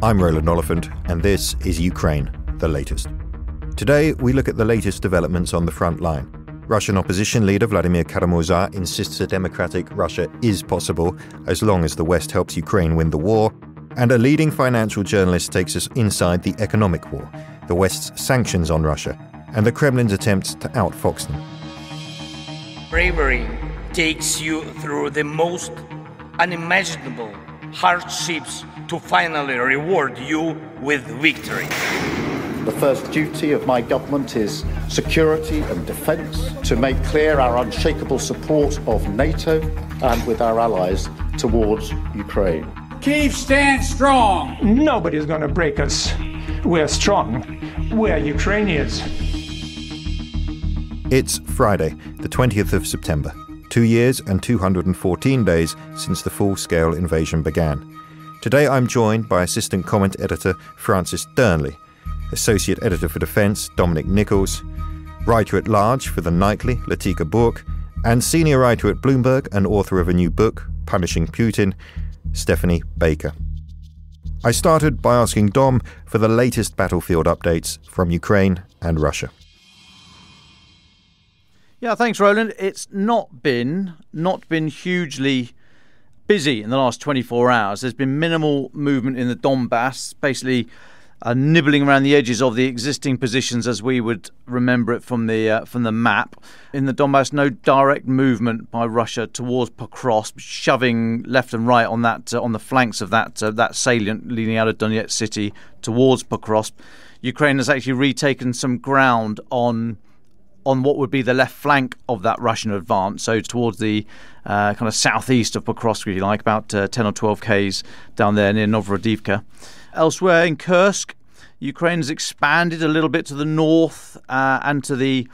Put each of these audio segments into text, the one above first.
I'm Roland Oliphant, and this is Ukraine, the latest. Today, we look at the latest developments on the front line. Russian opposition leader Vladimir Kara Murza insists a democratic Russia is possible as long as the West helps Ukraine win the war, and a leading financial journalist takes us inside the economic war, the West's sanctions on Russia, and the Kremlin's attempts to outfox them. Bravery takes you through the most unimaginable hardships to finally reward you with victory. The first duty of my government is security and defence, to make clear our unshakable support of NATO and with our allies towards Ukraine. Kyiv stands strong. Nobody's going to break us. We're strong. We're Ukrainians. It's Friday, the 20th of September, 2 years and 214 days since the full-scale invasion began. Today I'm joined by Assistant Comment Editor Francis Dearnlety, Associate Editor for Defence Dominic Nicholls, Writer-at-Large for the Nightly Latika Bourke, and Senior Writer at Bloomberg and author of a new book, Punishing Putin, Stephanie Baker. I started by asking Dom for the latest battlefield updates from Ukraine and Russia. Yeah, thanks, Roland. It's not been hugely busy in the last 24 hours. There's been minimal movement in the Donbass, basically nibbling around the edges of the existing positions as we would remember it from the map. In the Donbass, no direct movement by Russia towards Pokrovsk, shoving left and right on the flanks of that salient leading out of Donetsk city towards Pokrovsk. Ukraine has actually retaken some ground on what would be the left flank of that Russian advance, so towards the kind of southeast of Pokrovsk, if you like, about 10 or 12 k's down there near Novorossiysk. Elsewhere in Kursk, Ukraine has expanded a little bit to the north and to the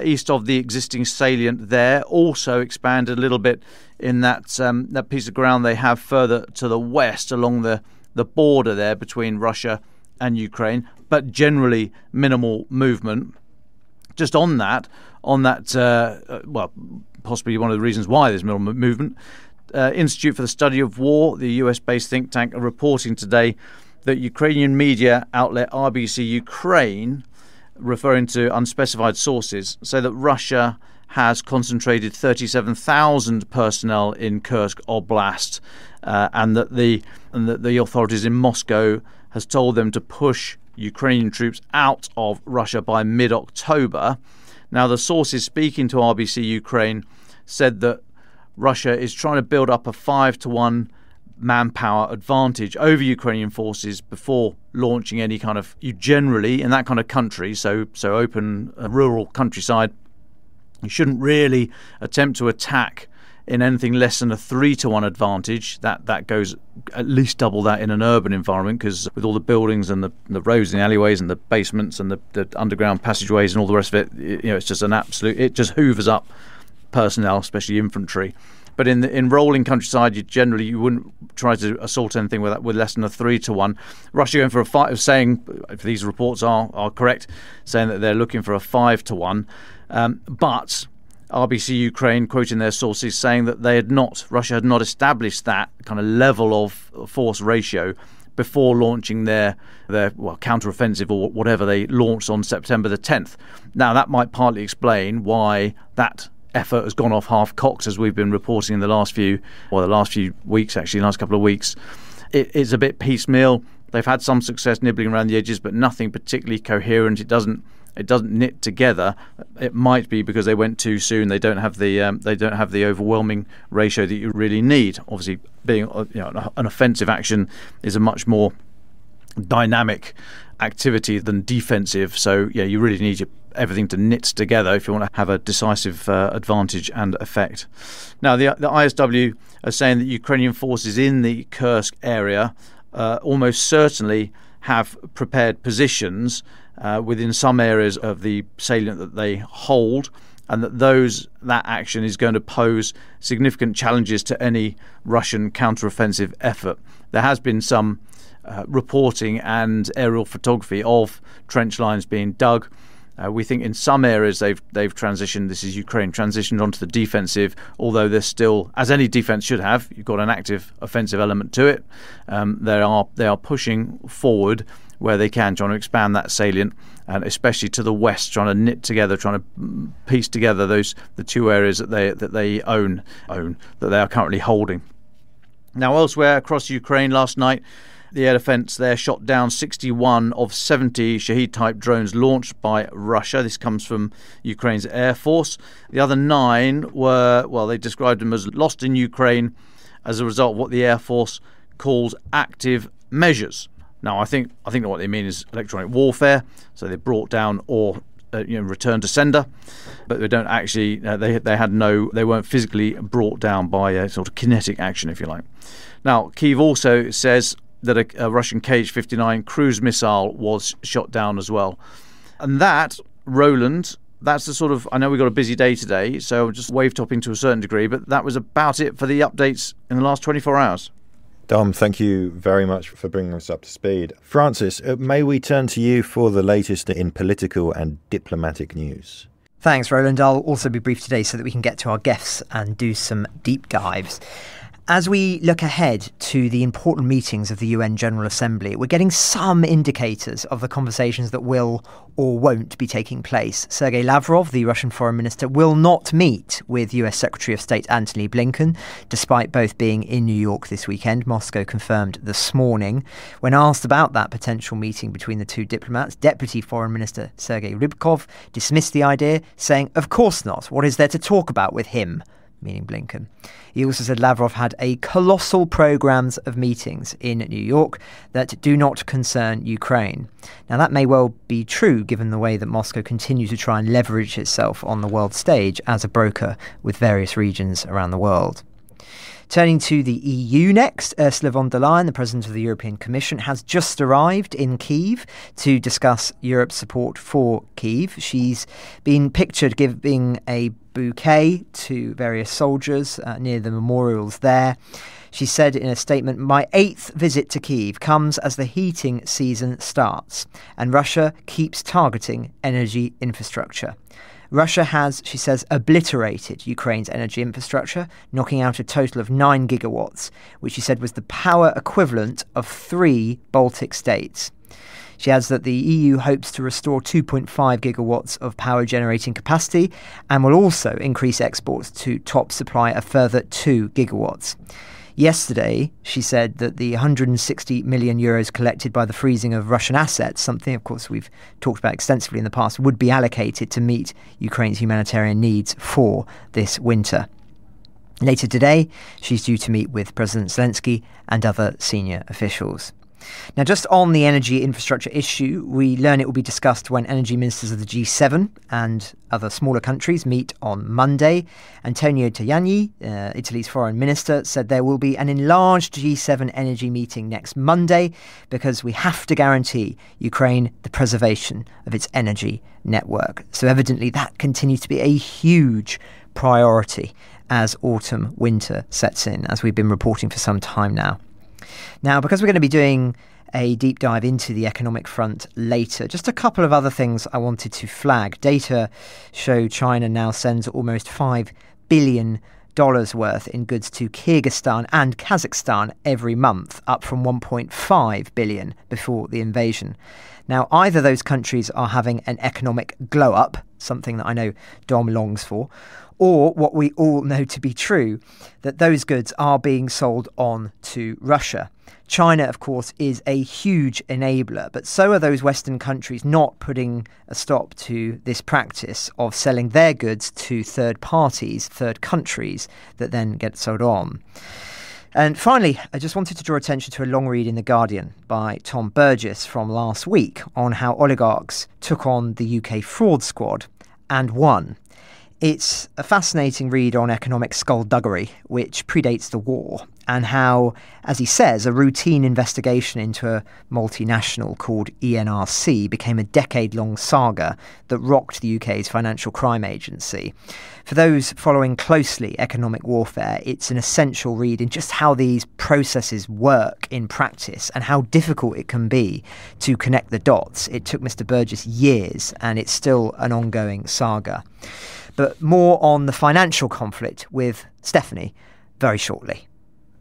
east of the existing salient there. Also expanded a little bit in that piece of ground they have further to the west along the border there between Russia and Ukraine, but generally minimal movement. Just on that, possibly one of the reasons why there's minimal movement, Institute for the Study of War, the US-based think tank, are reporting today that Ukrainian media outlet RBC Ukraine, referring to unspecified sources, say that Russia has concentrated 37,000 personnel in Kursk Oblast, and that the authorities in Moscow has told them to push Ukrainian troops out of Russia by mid-October. Now, the sources speaking to RBC Ukraine said that Russia is trying to build up a 5-to-1 manpower advantage over Ukrainian forces before launching any kind of, generally in that kind of country, so open rural countryside, you shouldn't really attempt to attack in anything less than a 3-to-1 advantage. That goes at least double that in an urban environment, because with all the buildings and the roads and the alleyways and the basements and the underground passageways and all the rest of it, it's just an absolute, it just hoovers up personnel, especially infantry. But in rolling countryside, you wouldn't try to assault anything with less than a 3-to-1. Russia going for a 5, saying, if these reports are correct, saying that they're looking for a 5-to-1, but RBC Ukraine, quoting their sources, saying that Russia had not established that kind of level of force ratio before launching their counteroffensive or whatever they launched on September the 10th. Now, that might partly explain why that effort has gone off half-cocked, as we've been reporting in the last few weeks, actually, last couple of weeks. It's a bit piecemeal. They've had some success nibbling around the edges, but nothing particularly coherent. It doesn't knit together. It might be because they went too soon. They don't have the overwhelming ratio that you really need. Obviously, being an offensive action is a much more dynamic activity than defensive. So you really need everything to knit together if you want to have a decisive advantage and effect. Now, the ISW are saying that Ukrainian forces in the Kursk area almost certainly have prepared positions within some areas of the salient that they hold, and that action is going to pose significant challenges to any Russian counteroffensive effort. There has been some reporting and aerial photography of trench lines being dug We think in some areas they've transitioned. This is Ukraine transitioned onto the defensive, although there's still, as any defence should have, you've got an active offensive element to it. They are pushing forward where they can, trying to expand that salient, and especially to the west, trying to knit together, trying to piece together the two areas that they own that they are currently holding. Now, elsewhere across Ukraine last night, the air defence there shot down 61 of 70 Shahed-type drones launched by Russia. This comes from Ukraine's Air Force. The other 9 were, well, they described them as lost in Ukraine as a result of what the Air Force calls active measures. Now, I think what they mean is electronic warfare. So they brought down or returned to sender, but they don't actually. They weren't physically brought down by a sort of kinetic action, if you like. Now, Kyiv also says that a Russian Kh-59 cruise missile was shot down as well. And that, Roland, that's the sort of, I know we've got a busy day today, so just wave topping to a certain degree, but that was about it for the updates in the last 24 hours. Dom, thank you very much for bringing us up to speed. Francis, may we turn to you for the latest in political and diplomatic news? Thanks, Roland. I'll also be brief today so that we can get to our guests and do some deep dives. As we look ahead to the important meetings of the UN General Assembly, we're getting some indicators of the conversations that will or won't be taking place. Sergei Lavrov, the Russian foreign minister, will not meet with US Secretary of State Antony Blinken, despite both being in New York this weekend. Moscow confirmed this morning. When asked about that potential meeting between the two diplomats, Deputy Foreign Minister Sergei Rybkov dismissed the idea, saying, "Of course not. What is there to talk about with him?" Meaning Blinken. He also said Lavrov had a colossal programs of meetings in New York that do not concern Ukraine. Now, that may well be true given the way that Moscow continues to try and leverage itself on the world stage as a broker with various regions around the world. Turning to the EU next, Ursula von der Leyen, the President of the European Commission, has just arrived in Kyiv to discuss Europe's support for Kyiv. She's been pictured giving a bouquet to various soldiers near the memorials there. She said in a statement, "My 8th visit to Kyiv comes as the heating season starts, and Russia keeps targeting energy infrastructure." Russia has, she says, obliterated Ukraine's energy infrastructure, knocking out a total of 9 gigawatts, which she said was the power equivalent of 3 Baltic states. She adds that the EU hopes to restore 2.5 gigawatts of power generating capacity and will also increase exports to top supply a further 2 gigawatts. Yesterday, she said that the 160 million euros collected by the freezing of Russian assets, something, of course, we've talked about extensively in the past, would be allocated to meet Ukraine's humanitarian needs for this winter. Later today, she's due to meet with President Zelensky and other senior officials. Now, just on the energy infrastructure issue, we learn it will be discussed when energy ministers of the G7 and other smaller countries meet on Monday. Antonio Tajani, Italy's foreign minister, said there will be an enlarged G7 energy meeting next Monday because we have to guarantee Ukraine the preservation of its energy network. So evidently that continues to be a huge priority as autumn-winter sets in, as we've been reporting for some time now. Now, because we're going to be doing a deep dive into the economic front later, just a couple of other things I wanted to flag. Data show China now sends almost $5 billion worth in goods to Kyrgyzstan and Kazakhstan every month, up from $1.5 billion before the invasion. Now, either those countries are having an economic glow-up, something that I know Dom longs for, or what we all know to be true, that those goods are being sold on to Russia. China, of course, is a huge enabler, but so are those Western countries not putting a stop to this practice of selling their goods to third parties, third countries, that then get sold on. And finally, I just wanted to draw attention to a long read in The Guardian by Tom Burgess from last week on how oligarchs took on the UK fraud squad and won. It's a fascinating read on economic skullduggery, which predates the war, and how, as he says, a routine investigation into a multinational called ENRC became a decade-long saga that rocked the UK's Financial Crime Agency. For those following closely economic warfare, it's an essential read in just how these processes work in practice and how difficult it can be to connect the dots. It took Mr. Burgess years, and it's still an ongoing saga. But more on the financial conflict with Stephanie very shortly.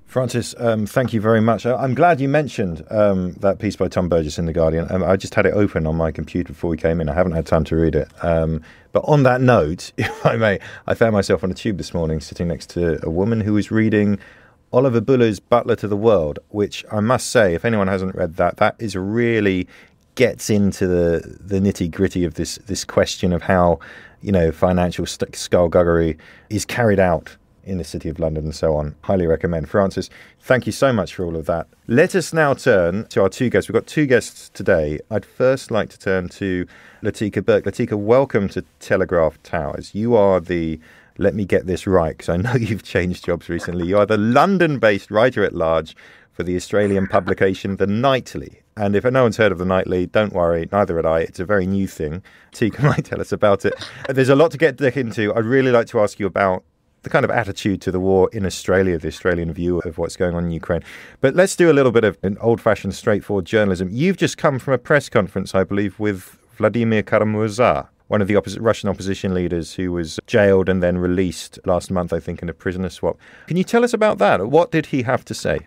Francis, thank you very much. I'm glad you mentioned that piece by Tom Burgess in The Guardian. I just had it open on my computer before we came in. I haven't had time to read it. But on that note, if I may, I found myself on a tube this morning sitting next to a woman who was reading Oliver Buller's Butler to the World, which I must say, if anyone hasn't read that, that is really gets into the nitty-gritty of this question of how, financial skullduggery is carried out in the City of London and so on. Highly recommend. Francis, thank you so much for all of that. Let us now turn to our two guests. We've got two guests today. I'd first like to turn to Latika Bourke. Latika, welcome to Telegraph Towers. You are let me get this right, because I know you've changed jobs recently. You are the London-based writer-at-large for the Australian publication The Nightly. And if no one's heard of The Nightly, don't worry, neither had I. It's a very new thing. Tika might tell us about it. There's a lot to get into. I'd really like to ask you about the kind of attitude to the war in Australia, the Australian view of what's going on in Ukraine. But let's do a little bit of an old-fashioned, straightforward journalism. You've just come from a press conference, I believe, with Vladimir Kara Murza, one of the Russian opposition leaders who was jailed and then released last month, I think, in a prisoner swap. Can you tell us about that? What did he have to say?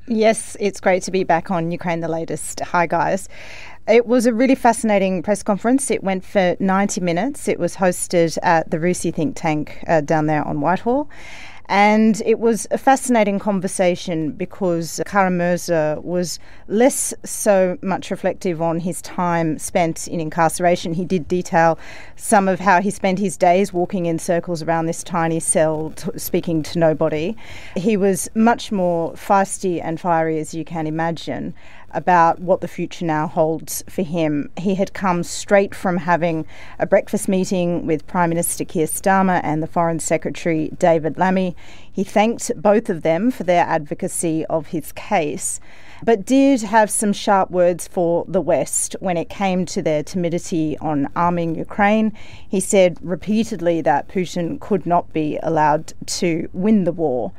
Yes, it's great to be back on Ukraine the Latest. Hi, guys. It was a really fascinating press conference. It went for 90 minutes. It was hosted at the Rusi think tank down there on Whitehall. And it was a fascinating conversation because Kara Murza was less so much reflective on his time spent in incarceration. He did detail some of how he spent his days walking in circles around this tiny cell, speaking to nobody. He was much more feisty and fiery, as you can imagine, about what the future now holds for him. He had come straight from having a breakfast meeting with Prime Minister Keir Starmer and the Foreign Secretary David Lammy. He thanked both of them for their advocacy of his case, but did have some sharp words for the West when it came to their timidity on arming Ukraine. He said repeatedly that Putin could not be allowed to win the war.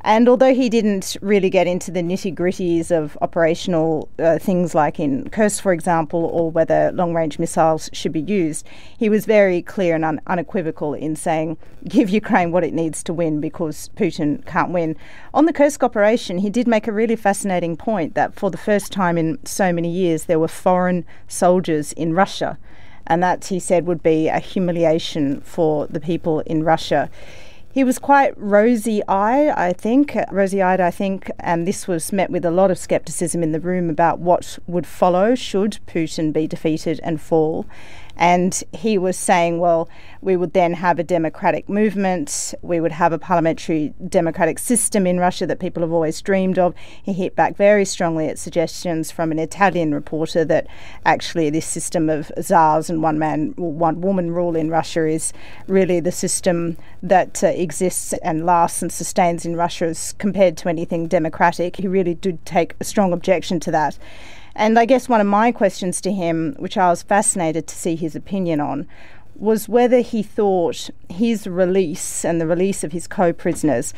And although he didn't really get into the nitty-gritties of operational things like in Kursk, for example, or whether long-range missiles should be used, he was very clear and unequivocal in saying, give Ukraine what it needs to win because Putin can't win. On the Kursk operation, he did make a really fascinating point that for the first time in so many years, there were foreign soldiers in Russia. And that, he said, would be a humiliation for the people in Russia. He was quite rosy-eyed, I think, and this was met with a lot of scepticism in the room about what would follow should Putin be defeated and fall. And he was saying, well, we would then have a democratic movement, we would have a parliamentary democratic system in Russia that people have always dreamed of. He hit back very strongly at suggestions from an Italian reporter that actually this system of czars and one-woman rule in Russia is really the system that exists and lasts and sustains in Russia as compared to anything democratic. He really did take a strong objection to that. And I guess one of my questions to him, which I was fascinated to see his opinion on, was whether he thought his release and the release of his co-prisoners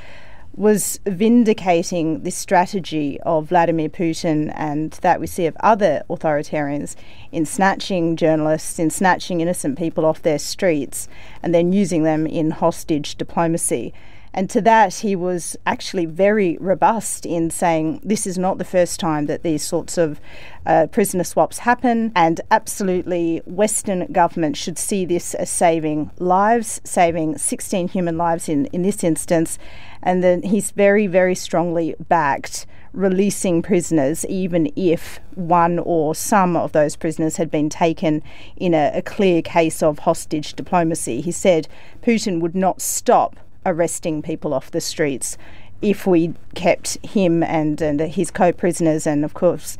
was vindicating this strategy of Vladimir Putin and that we see of other authoritarians in snatching journalists, in snatching innocent people off their streets and then using them in hostage diplomacy. And to that, he was actually very robust in saying this is not the first time that these sorts of prisoner swaps happen, and absolutely Western governments should see this as saving lives, saving 16 human lives in this instance. And then he's very, very strongly backed releasing prisoners, even if one or some of those prisoners had been taken in a clear case of hostage diplomacy. He said Putin would not stop arresting people off the streets if we kept him and his co-prisoners and, of course,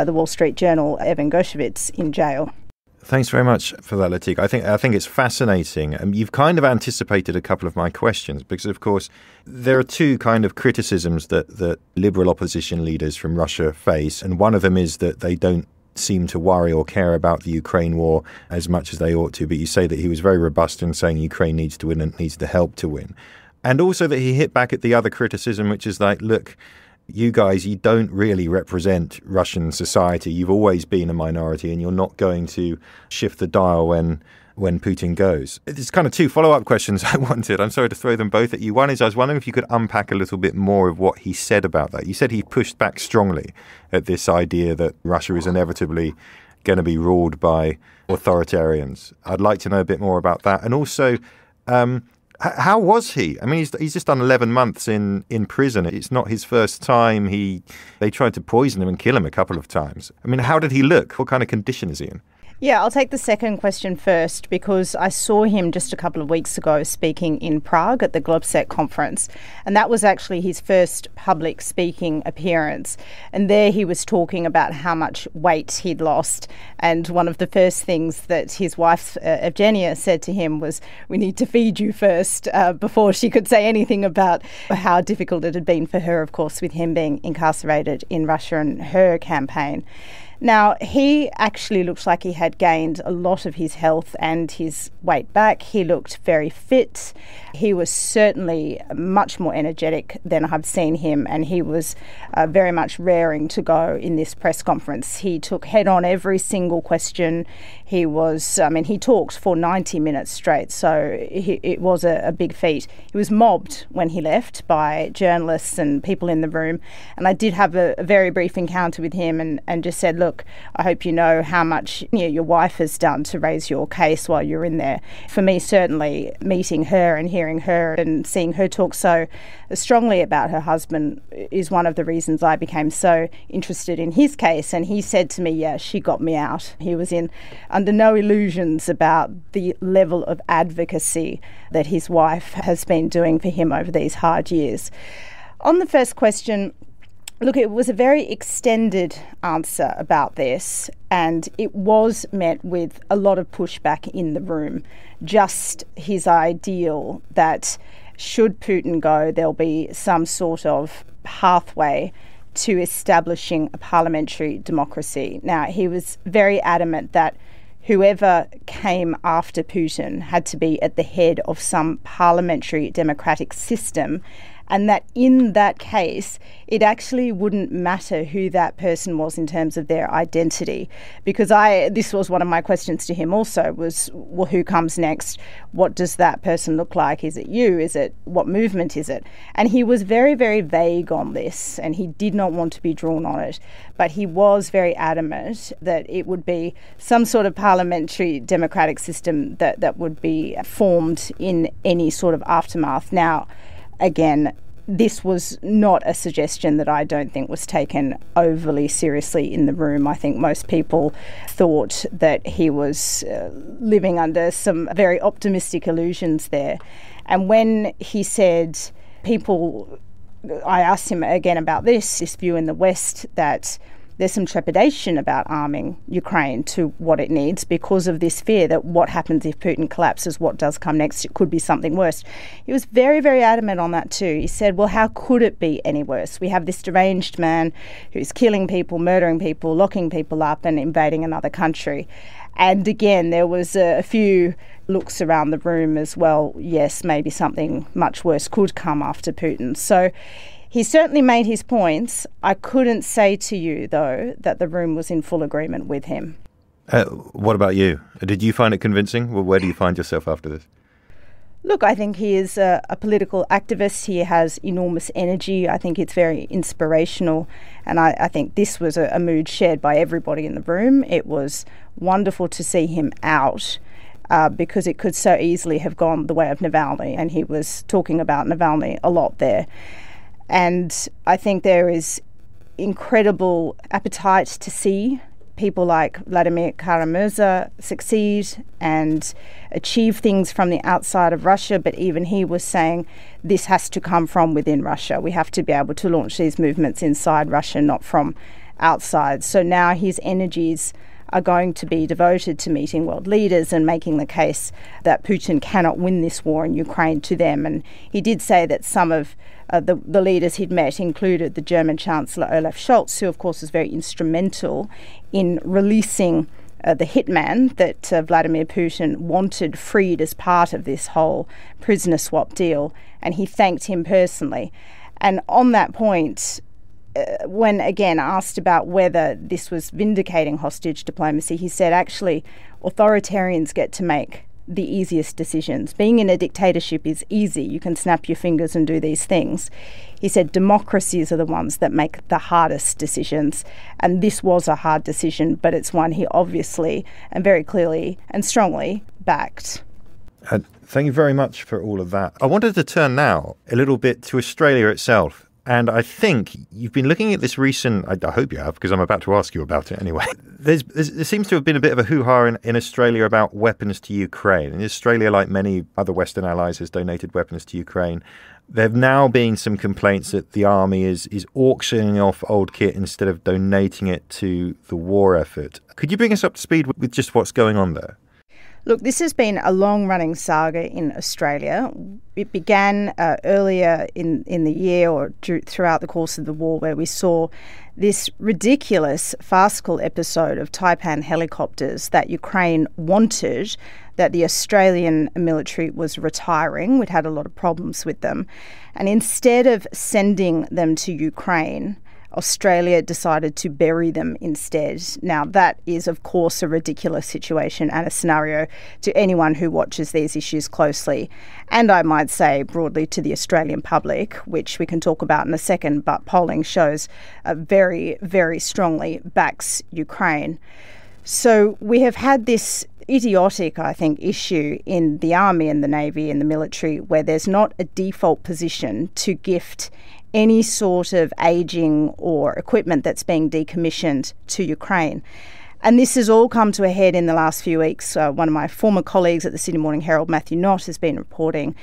the Wall Street Journal, Evan Gershkovich, in jail. Thanks very much for that, Latika. I think it's fascinating. You've kind of anticipated a couple of my questions because, of course, there are two kind of criticisms that liberal opposition leaders from Russia face, and one of them is that they don't seem to worry or care about the Ukraine war as much as they ought to. But you say that he was very robust in saying Ukraine needs to win and needs to help to win. And also that he hit back at the other criticism, which is like, look, you guys, you don't really represent Russian society. You've always been a minority and you're not going to shift the dial when Putin goes. There's kind of two follow-up questions I wanted. I'm sorry to throw them both at you. One is I was wondering if you could unpack a little bit more of what he said about that. You said he pushed back strongly at this idea that Russia is inevitably going to be ruled by authoritarians. I'd like to know a bit more about that. And also, how was he? I mean, he's just done 11 months in prison. It's not his first time. They tried to poison him and kill him a couple of times. I mean, how did he look? What kind of condition is he in? Yeah, I'll take the second question first because I saw him just a couple of weeks ago speaking in Prague at the Globsec conference, and that was actually his first public speaking appearance. And there he was talking about how much weight he'd lost, and one of the first things that his wife, Evgenia, said to him was, "We need to feed you first," before she could say anything about how difficult it had been for her, of course, with him being incarcerated in Russia and her campaign. Now, he actually looks like he had gained a lot of his health and his weight back. He looked very fit. He was certainly much more energetic than I've seen him, and he was very much raring to go in this press conference. He took head on every single question. He talked for 90 minutes straight, so it was a big feat. He was mobbed when he left by journalists and people in the room, and I did have a very brief encounter with him and just said, look, I hope you know how much your wife has done to raise your case while you're in there. For me, certainly, meeting her and hearing her and seeing her talk so strongly about her husband is one of the reasons I became so interested in his case. And he said to me, yeah, she got me out. He was under no illusions about the level of advocacy that his wife has been doing for him over these hard years. On the first question, look, it was a very extended answer about this, and it was met with a lot of pushback in the room. Just his ideal that should Putin go, there'll be some sort of pathway to establishing a parliamentary democracy. Now, he was very adamant that whoever came after Putin had to be at the head of some parliamentary democratic system, and that in that case, it actually wouldn't matter who that person was in terms of their identity. Because this was one of my questions to him also, was, well, who comes next? What does that person look like? Is it you? What movement is it? And he was very, very vague on this, and he did not want to be drawn on it. But he was very adamant that it would be some sort of parliamentary democratic system that would be formed in any sort of aftermath. Now, again, this was not a suggestion that I don't think was taken overly seriously in the room. I think most people thought that he was living under some very optimistic illusions there. And when he said I asked him again about this view in the West that there's some trepidation about arming Ukraine to what it needs because of this fear that what happens if Putin collapses, what does come next, it could be something worse. He was very, very adamant on that too. He said, well, how could it be any worse? We have this deranged man who's killing people, murdering people, locking people up and invading another country. And again, there was a few looks around the room as well. Yes, maybe something much worse could come after Putin. So he certainly made his points. I couldn't say to you, though, that the room was in full agreement with him. What about you? Did you find it convincing? Well, where do you find yourself after this? Look, I think he is a political activist. He has enormous energy. I think it's very inspirational. And I think this was a mood shared by everybody in the room. It was wonderful to see him out because it could so easily have gone the way of Navalny. And he was talking about Navalny a lot there. And I think there is incredible appetite to see people like Vladimir Kara Murza succeed and achieve things from the outside of Russia. But even he was saying this has to come from within Russia. We have to be able to launch these movements inside Russia, not from outside. So now his energies are going to be devoted to meeting world leaders and making the case that Putin cannot win this war in Ukraine to them. And he did say that some of the leaders he'd met included the German Chancellor Olaf Scholz, who of course was very instrumental in releasing the hitman that Vladimir Putin wanted freed as part of this whole prisoner swap deal, and he thanked him personally. And on that point, when again asked about whether this was vindicating hostage diplomacy, he said, actually, authoritarians get to make the easiest decisions. Being in a dictatorship is easy. You can snap your fingers and do these things. He said democracies are the ones that make the hardest decisions. And this was a hard decision, but it's one he obviously and very clearly and strongly backed. Thank you very much for all of that. I wanted to turn now a little bit to Australia itself. And I think you've been looking at this recent, I hope you have, because I'm about to ask you about it anyway. There seems to have been a bit of a hoo-ha in Australia about weapons to Ukraine. And Australia, like many other Western allies, has donated weapons to Ukraine. There have now been some complaints that the army is auctioning off old kit instead of donating it to the war effort. Could you bring us up to speed with just what's going on there? Look, this has been a long-running saga in Australia. It began earlier in the year or throughout the course of the war, where we saw this ridiculous, farcical episode of Taipan helicopters that Ukraine wanted, that the Australian military was retiring. We'd had a lot of problems with them. And instead of sending them to Ukraine, Australia decided to bury them instead. Now, that is, of course, a ridiculous situation and a scenario to anyone who watches these issues closely. And I might say broadly to the Australian public, which we can talk about in a second, but polling shows very, very strongly backs Ukraine. So we have had this idiotic, I think, issue in the Army and the Navy and the military where there's not a default position to gift any sort of ageing or equipment that's being decommissioned to Ukraine. And this has all come to a head in the last few weeks. One of my former colleagues at the Sydney Morning Herald, Matthew Knott, has been reporting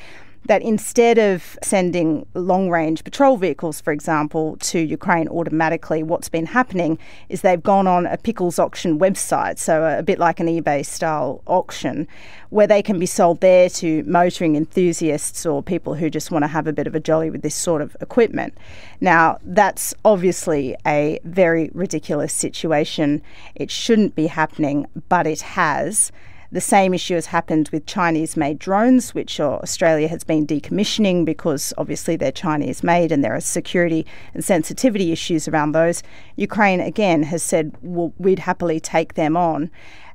that instead of sending long-range patrol vehicles, for example, to Ukraine automatically, what's been happening is they've gone on a pickles auction website, so a bit like an eBay-style auction, where they can be sold there to motoring enthusiasts or people who just want to have a bit of a jolly with this sort of equipment. Now, that's obviously a very ridiculous situation. It shouldn't be happening, but it has. The same issue has happened with Chinese-made drones, which Australia has been decommissioning because obviously they're Chinese-made and there are security and sensitivity issues around those. Ukraine, again, has said, well, we'd happily take them on,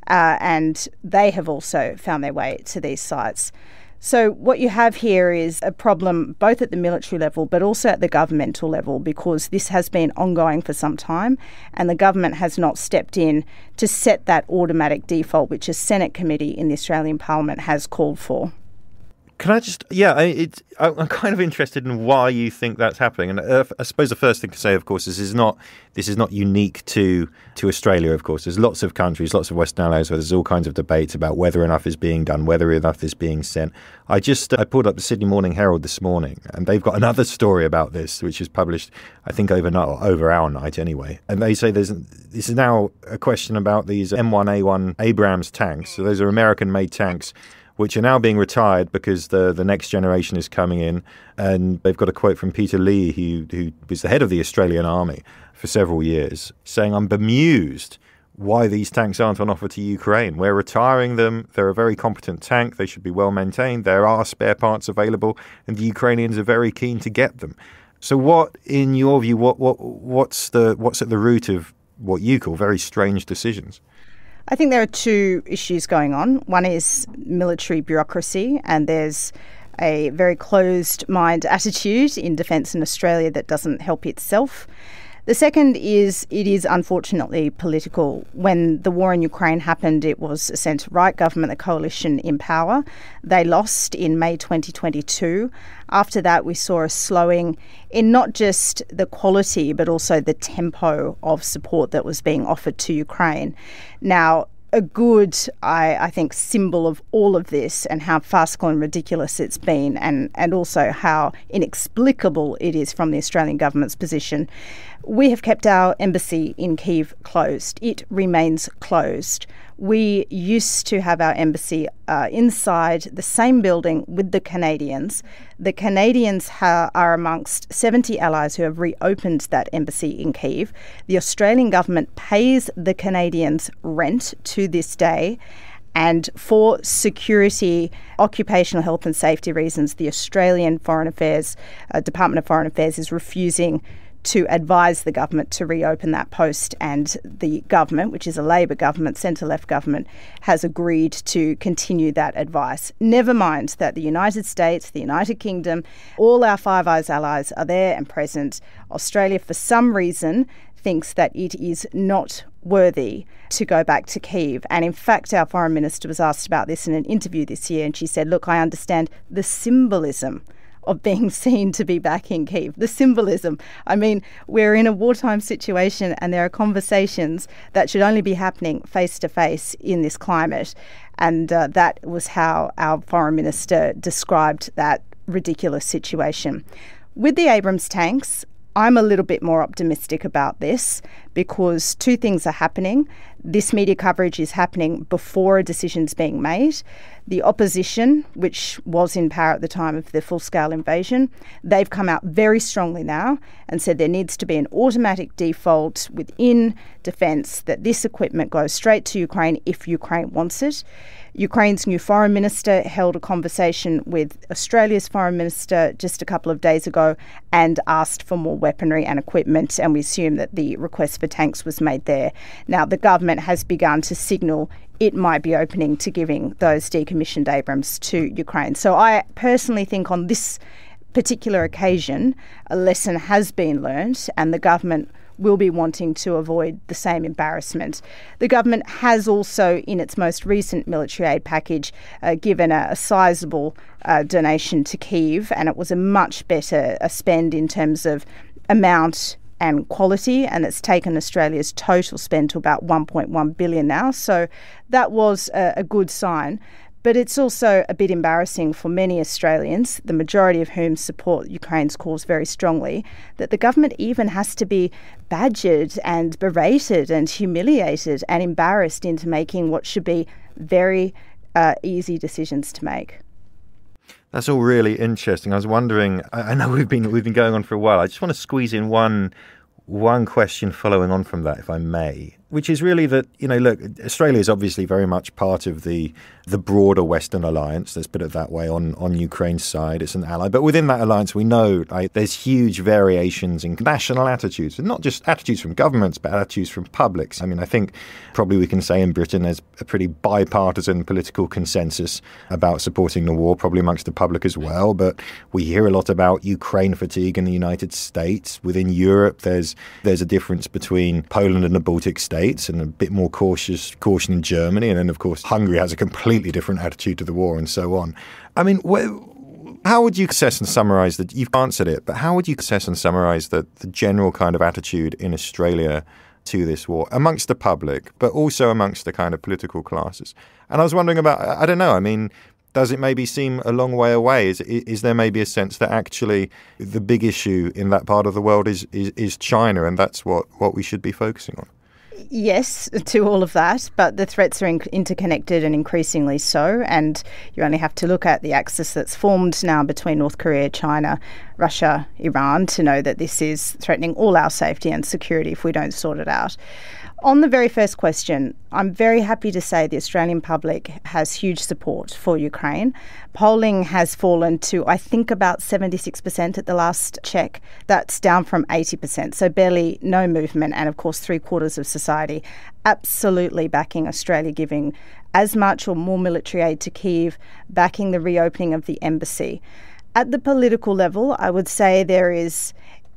and they have also found their way to these sites. So what you have here is a problem both at the military level but also at the governmental level, because this has been ongoing for some time and the government has not stepped in to set that automatic default, which a Senate committee in the Australian Parliament has called for. Can I just, I'm kind of interested in why you think that's happening. And I suppose the first thing to say, of course, this is not unique to Australia, of course. There's lots of countries, lots of Western allies where there's all kinds of debates about whether enough is being done, whether enough is being sent. I pulled up the Sydney Morning Herald this morning, and they've got another story about this, which is published, I think, over our night anyway. And they say this is now a question about these M1A1 Abrams tanks. So those are American-made tanks, which are now being retired because the next generation is coming in. And they've got a quote from Peter Lee, who was the head of the Australian Army for several years, saying, "I'm bemused why these tanks aren't on offer to Ukraine. We're retiring them. They're a very competent tank. They should be well maintained. There are spare parts available, and the Ukrainians are very keen to get them." So what, in your view, what's at the root of what you call very strange decisions? I think there are two issues going on. One is military bureaucracy, and there's a very closed-mind attitude in defence in Australia that doesn't help itself. The second is it is unfortunately political. When the war in Ukraine happened, it was a centre-right government, the coalition in power. They lost in May 2022. After that, we saw a slowing in not just the quality, but also the tempo of support that was being offered to Ukraine. Now, a good, I think, symbol of all of this and how farcical and ridiculous it's been, and also how inexplicable it is from the Australian government's position, We have kept our embassy in Kyiv closed. It remains closed. We used to have our embassy inside the same building with the Canadians. The Canadians are amongst 70 allies who have reopened that embassy in Kyiv. The Australian government pays the Canadians rent to this day. And for security, occupational health and safety reasons, the Australian Department of Foreign Affairs is refusing to advise the government to reopen that post, and the government, which is a Labor government, centre-left government, has agreed to continue that advice. Never mind that the United States, the United Kingdom, all our Five Eyes allies are there and present. Australia, for some reason, thinks that it is not worthy to go back to Kyiv. And in fact, our foreign minister was asked about this in an interview this year, and she said, look, I understand the symbolism of being seen to be back in Kyiv. The symbolism. I mean, we're in a wartime situation and there are conversations that should only be happening face to face in this climate. And that was how our foreign minister described that ridiculous situation. With the Abrams tanks, I'm a little bit more optimistic about this because two things are happening. This media coverage is happening before a decision's being made. The opposition, which was in power at the time of the full-scale invasion, they've come out very strongly now and said there needs to be an automatic default within defence that this equipment goes straight to Ukraine if Ukraine wants it. Ukraine's new foreign minister held a conversation with Australia's foreign minister just a couple of days ago and asked for more weaponry and equipment, and we assume that the request for tanks was made there. Now, the government has begun to signal it might be opening to giving those decommissioned Abrams to Ukraine. So I personally think on this particular occasion, a lesson has been learned and the government will be wanting to avoid the same embarrassment. The government has also, in its most recent military aid package, given a sizable donation to Kyiv, and it was a much better spend in terms of amount and quality, and it's taken Australia's total spend to about 1.1 billion now. So that was a good sign. But it's also a bit embarrassing for many Australians, the majority of whom support Ukraine's cause very strongly, that the government even has to be badgered and berated and humiliated and embarrassed into making what should be very easy decisions to make. That's all really interesting. I was wondering, I know we've been going on for a while. I just want to squeeze in one question following on from that, if I may, which is really that, look, Australia is obviously very much part of the broader Western alliance, let's put it that way, on Ukraine's side. It's an ally. But within that alliance, we know there's huge variations in national attitudes, and not just attitudes from governments, but attitudes from publics. I mean, I think probably we can say in Britain there's a pretty bipartisan political consensus about supporting the war, probably amongst the public as well. But we hear a lot about Ukraine fatigue in the United States. Within Europe, there's a difference between Poland and the Baltic states, and a bit more caution in Germany. And then, of course, Hungary has a completely different attitude to the war and so on. I mean, how would you assess and summarise that? You've answered it, but how would you assess and summarise the general kind of attitude in Australia to this war amongst the public, but also amongst the kind of political classes? And I was wondering about, I don't know, I mean, does it maybe seem a long way away? Is there maybe a sense that actually the big issue in that part of the world is China, and that's what we should be focusing on? Yes, to all of that, but the threats are interconnected and increasingly so, and you only have to look at the axis that's formed now between North Korea, China, Russia, Iran to know that this is threatening all our safety and security if we don't sort it out. On the very first question, I'm very happy to say the Australian public has huge support for Ukraine. Polling has fallen to, I think, about 76% at the last check. That's down from 80%, so barely no movement. And, of course, 3/4 of society absolutely backing Australia, giving as much or more military aid to Kyiv, backing the reopening of the embassy. At the political level, I would say there is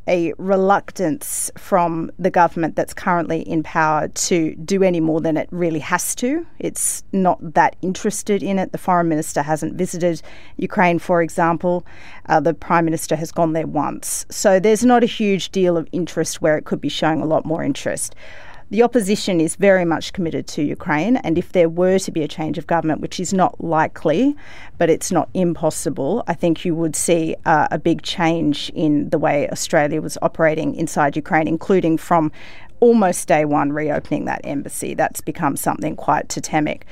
a reluctance from the government that's currently in power to do any more than it really has to. It's not that interested in it. The foreign minister hasn't visited Ukraine, for example. The prime minister has gone there once. So there's not a huge deal of interest where it could be showing a lot more interest. The opposition is very much committed to Ukraine, and if there were to be a change of government, which is not likely, but it's not impossible, I think you would see a big change in the way Australia was operating inside Ukraine, including from almost day one reopening that embassy. That's become something quite totemic.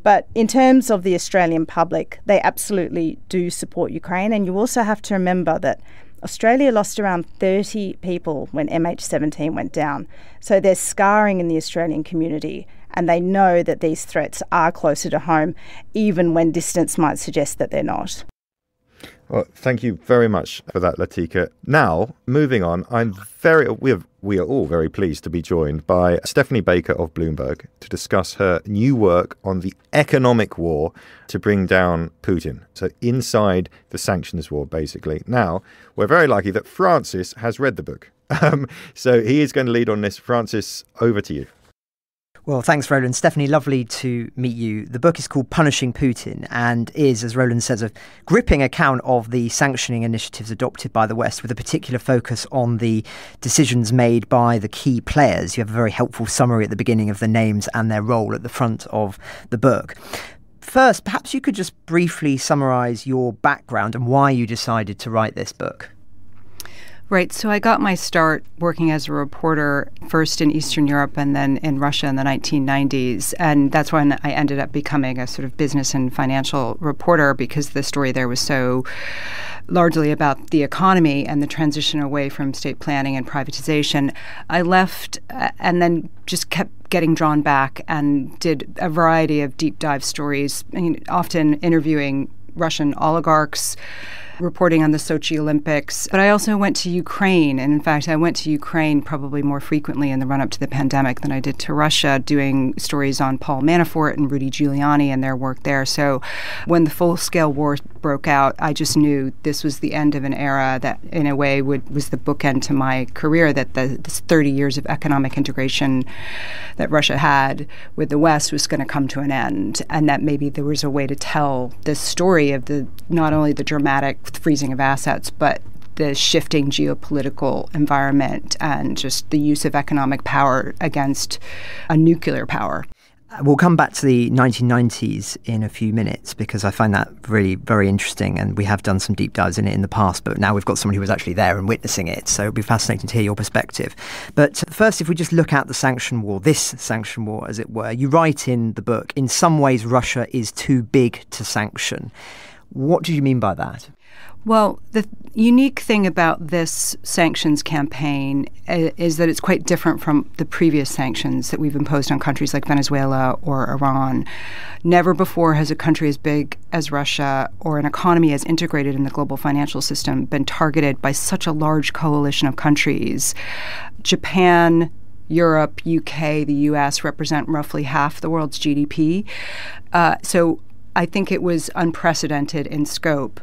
But in terms of the Australian public, they absolutely do support Ukraine, and you also have to remember that Australia lost around 30 people when MH17 went down. So there's scarring in the Australian community, and they know that these threats are closer to home, even when distance might suggest that they're not. Well, thank you very much for that, Latika. Now, moving on, we are all very pleased to be joined by Stephanie Baker of Bloomberg to discuss her new work on the economic war to bring down Putin. So inside the sanctions war, basically. Now, we're very lucky that Francis has read the book. So he is going to lead on this. Francis, over to you. Well, thanks, Roland. Stephanie, lovely to meet you. The book is called Punishing Putin and is, as Roland says, a gripping account of the sanctioning initiatives adopted by the West, with a particular focus on the decisions made by the key players. You have a very helpful summary at the beginning of the names and their role at the front of the book. First, perhaps you could just briefly summarise your background and why you decided to write this book. Right. So I got my start working as a reporter first in Eastern Europe and then in Russia in the 1990s. And that's when I ended up becoming a sort of business and financial reporter, because the story there was so largely about the economy and the transition away from state planning and privatization. I left and then just kept getting drawn back and did a variety of deep dive stories, often interviewing Russian oligarchs, reporting on the Sochi Olympics. But I also went to Ukraine. And in fact, I went to Ukraine probably more frequently in the run-up to the pandemic than I did to Russia, doing stories on Paul Manafort and Rudy Giuliani and their work there. So when the full-scale war broke out, I just knew this was the end of an era that, in a way, was the bookend to my career, that this 30 years of economic integration that Russia had with the West was going to come to an end, and that maybe there was a way to tell this story of not only the dramatic freezing of assets, but the shifting geopolitical environment and just the use of economic power against a nuclear power. We'll come back to the 1990s in a few minutes, because I find that really very interesting, and we have done some deep dives in it in the past, but now we've got somebody who was actually there and witnessing it, so it'll be fascinating to hear your perspective. But first, if we just look at the sanction war, this sanction war, as it were, you write in the book, in some ways Russia is too big to sanction. What do you mean by that? Well, the unique thing about this sanctions campaign is that it's quite different from the previous sanctions that we've imposed on countries like Venezuela or Iran. Never before has a country as big as Russia or an economy as integrated in the global financial system been targeted by such a large coalition of countries. Japan, Europe, UK, the US represent roughly half the world's GDP. So I think it was unprecedented in scope.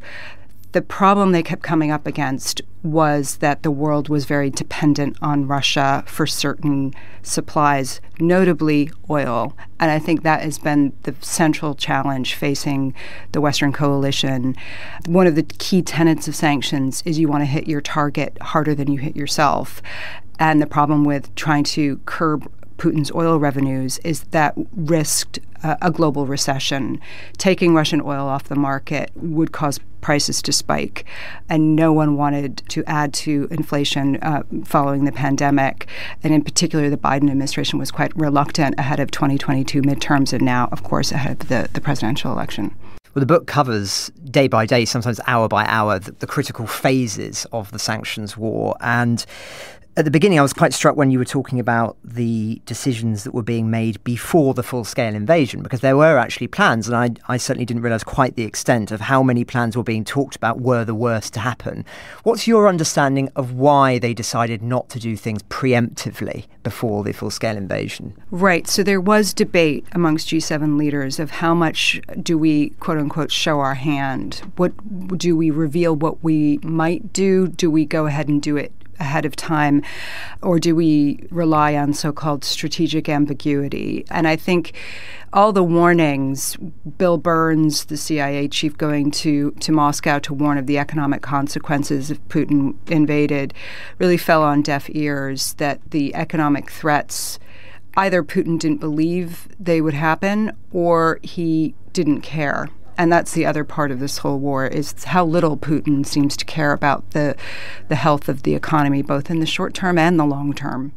The problem they kept coming up against was that the world was very dependent on Russia for certain supplies, notably oil. And I think that has been the central challenge facing the Western coalition. One of the key tenets of sanctions is you want to hit your target harder than you hit yourself. And the problem with trying to curb Putin's oil revenues is that risked a global recession. Taking Russian oil off the market would cause prices to spike, and no one wanted to add to inflation following the pandemic. And in particular, the Biden administration was quite reluctant ahead of 2022 midterms and now, of course, ahead of the presidential election. Well, the book covers day by day, sometimes hour by hour, the critical phases of the sanctions war. And at the beginning, I was quite struck when you were talking about the decisions that were being made before the full-scale invasion, because there were actually plans, and I certainly didn't realise quite the extent of how many plans were being talked about were the worst to happen. What's your understanding of why they decided not to do things preemptively before the full-scale invasion? Right. So there was debate amongst G7 leaders of how much do we, quote-unquote, show our hand? What do we reveal what we might do? Do we go ahead and do it ahead of time, or do we rely on so-called strategic ambiguity? And I think all the warnings, Bill Burns, the CIA chief, going to Moscow to warn of the economic consequences if Putin invaded, really fell on deaf ears, that the economic threats either Putin didn't believe they would happen or he didn't care. And that's the other part of this whole war, is how little Putin seems to care about the health of the economy, both in the short term and the long term.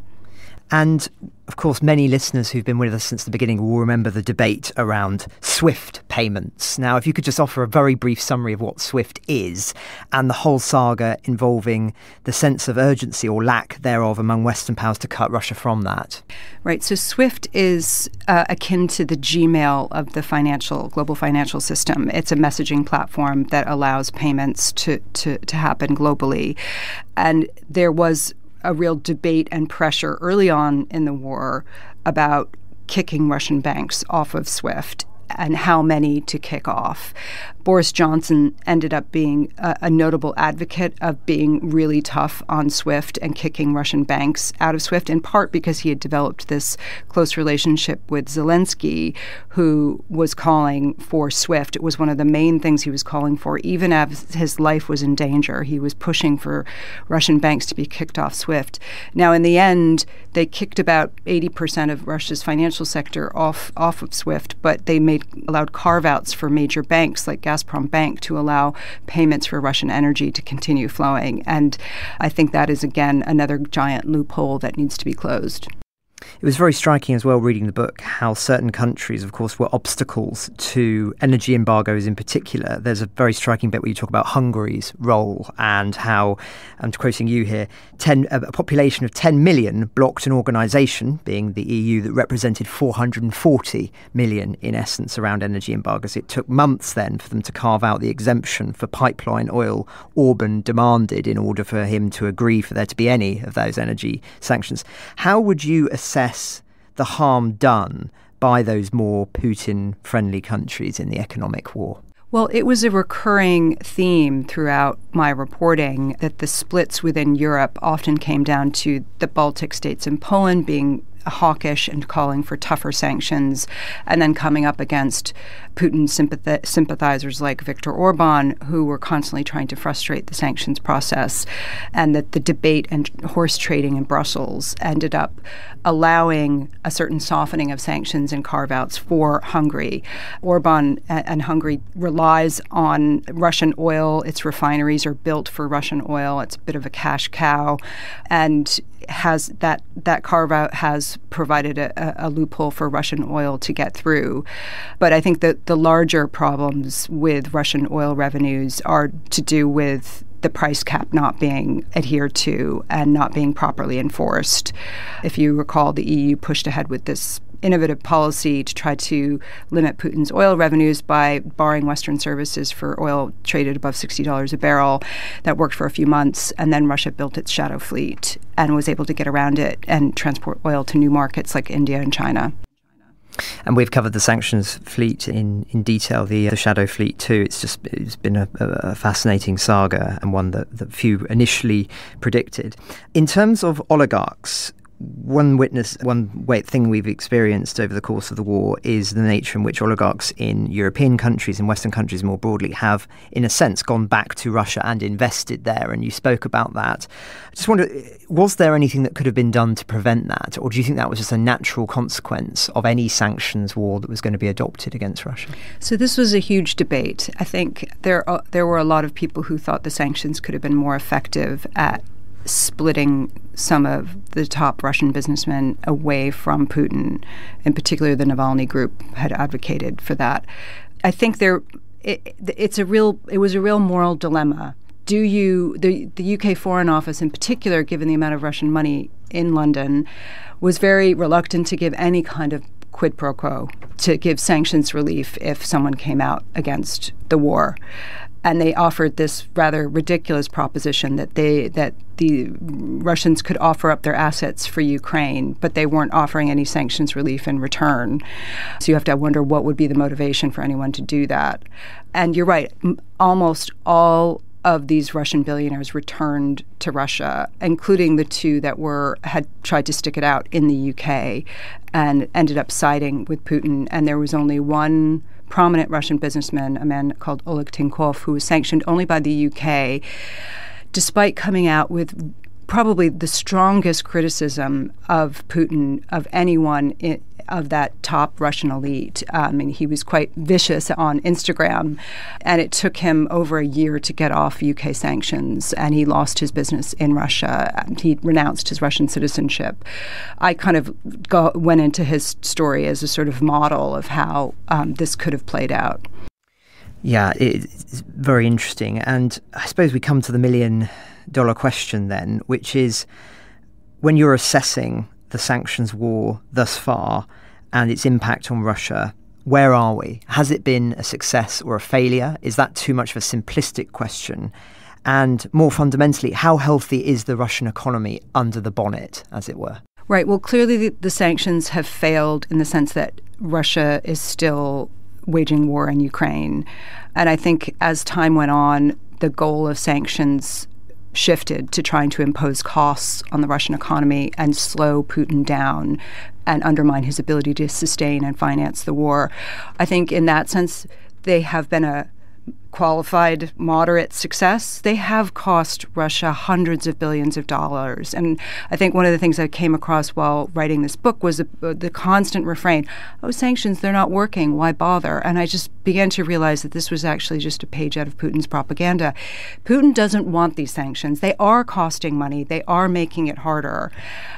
And, of course, many listeners who've been with us since the beginning will remember the debate around SWIFT payments. Now, if you could just offer a very brief summary of what SWIFT is and the whole saga involving the sense of urgency or lack thereof among Western powers to cut Russia from that. Right. So SWIFT is akin to the Gmail of the global financial system. It's a messaging platform that allows payments to happen globally. And there was a real debate and pressure early on in the war about kicking Russian banks off of SWIFT and how many to kick off. Boris Johnson ended up being a notable advocate of being really tough on SWIFT and kicking Russian banks out of SWIFT, in part because he had developed this close relationship with Zelensky, who was calling for SWIFT. It was one of the main things he was calling for. Even as his life was in danger, he was pushing for Russian banks to be kicked off SWIFT. Now, in the end, they kicked about 80% of Russia's financial sector off of SWIFT, but they allowed carve-outs for major banks like Gazprom Bank to allow payments for Russian energy to continue flowing. And I think that is, again, another giant loophole that needs to be closed. It was very striking as well, reading the book, how certain countries, of course, were obstacles to energy embargoes in particular. There's a very striking bit where you talk about Hungary's role and how, I'm quoting you here, a population of 10 million blocked an organisation, being the EU, that represented 440 million, in essence, around energy embargoes. It took months then for them to carve out the exemption for pipeline oil Orban demanded in order for him to agree for there to be any of those energy sanctions. How would you assess the harm done by those more Putin-friendly countries in the economic war? Well, it was a recurring theme throughout my reporting that the splits within Europe often came down to the Baltic states and Poland being hawkish and calling for tougher sanctions, and then coming up against Putin sympathizers like Viktor Orban, who were constantly trying to frustrate the sanctions process, and that the debate and horse trading in Brussels ended up allowing a certain softening of sanctions and carve-outs for Hungary. Orban and Hungary relies on Russian oil. Its refineries are built for Russian oil. It's a bit of a cash cow, and has that carve-out has provided a loophole for Russian oil to get through. But I think that the larger problems with Russian oil revenues are to do with the price cap not being adhered to and not being properly enforced. If you recall, the EU pushed ahead with this innovative policy to try to limit Putin's oil revenues by barring Western services for oil traded above $60 a barrel. That worked for a few months, and then Russia built its shadow fleet and was able to get around it and transport oil to new markets like India and China. And we've covered the sanctions fleet in detail, the shadow fleet too. It's been a fascinating saga, and one that few initially predicted. In terms of oligarchs, one thing we've experienced over the course of the war is the nature in which oligarchs in European countries and Western countries more broadly have, in a sense, gone back to Russia and invested there. And you spoke about that. I just wonder, was there anything that could have been done to prevent that? Or do you think that was just a natural consequence of any sanctions war that was going to be adopted against Russia? So this was a huge debate. I think there were a lot of people who thought the sanctions could have been more effective at splitting some of the top Russian businessmen away from Putin. In particular, the Navalny group had advocated for that. I think it was a real moral dilemma. The UK Foreign Office in particular, given the amount of Russian money in London, was very reluctant to give any kind of quid pro quo, to give sanctions relief if someone came out against the war. And they offered this rather ridiculous proposition that the Russians could offer up their assets for Ukraine, but they weren't offering any sanctions relief in return. So you have to wonder what would be the motivation for anyone to do that. And you're right, almost all of these Russian billionaires returned to Russia, including the two that had tried to stick it out in the UK and ended up siding with Putin. And there was only one prominent Russian businessman, a man called Oleg Tinkov, who was sanctioned only by the UK, despite coming out with probably the strongest criticism of Putin of anyone of that top Russian elite. And he was quite vicious on Instagram, and it took him over a year to get off UK sanctions, and he lost his business in Russia. He renounced his Russian citizenship. I kind of went into his story as a sort of model of how this could have played out. Yeah, it's very interesting. And I suppose we come to the million-dollar question then, which is, when you're assessing the sanctions war thus far and its impact on Russia, where are we? Has it been a success or a failure? Is that too much of a simplistic question? And more fundamentally, how healthy is the Russian economy under the bonnet, as it were? Right. Well, clearly the sanctions have failed in the sense that Russia is still waging war in Ukraine. And I think as time went on, the goal of sanctions shifted to trying to impose costs on the Russian economy and slow Putin down and undermine his ability to sustain and finance the war. I think in that sense, they have been a qualified, moderate success. They have cost Russia hundreds of billions of dollars. And I think one of the things I came across while writing this book was the constant refrain, oh, sanctions, they're not working, why bother? And I just began to realize that this was actually just a page out of Putin's propaganda. Putin doesn't want these sanctions. They are costing money. They are making it harder.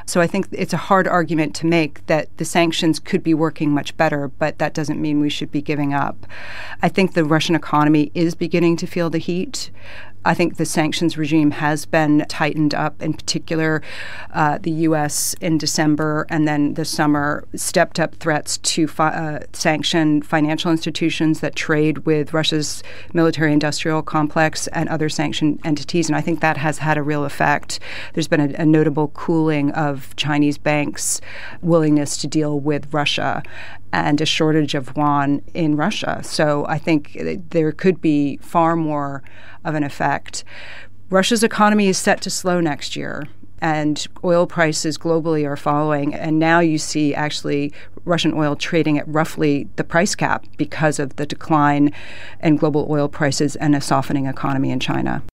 So I think it's a hard argument to make that the sanctions could be working much better, but that doesn't mean we should be giving up. I think the Russian economy is beginning to feel the heat. I think the sanctions regime has been tightened up. In particular, the U.S. in December and then this summer stepped up threats to sanction financial institutions that trade with Russia's military-industrial complex and other sanctioned entities, and I think that has had a real effect. There's been a notable cooling of Chinese banks' willingness to deal with Russia and a shortage of yuan in Russia. So I think there could be far more of an effect. Russia's economy is set to slow next year, and oil prices globally are following. And now you see actually Russian oil trading at roughly the price cap because of the decline in global oil prices and a softening economy in China.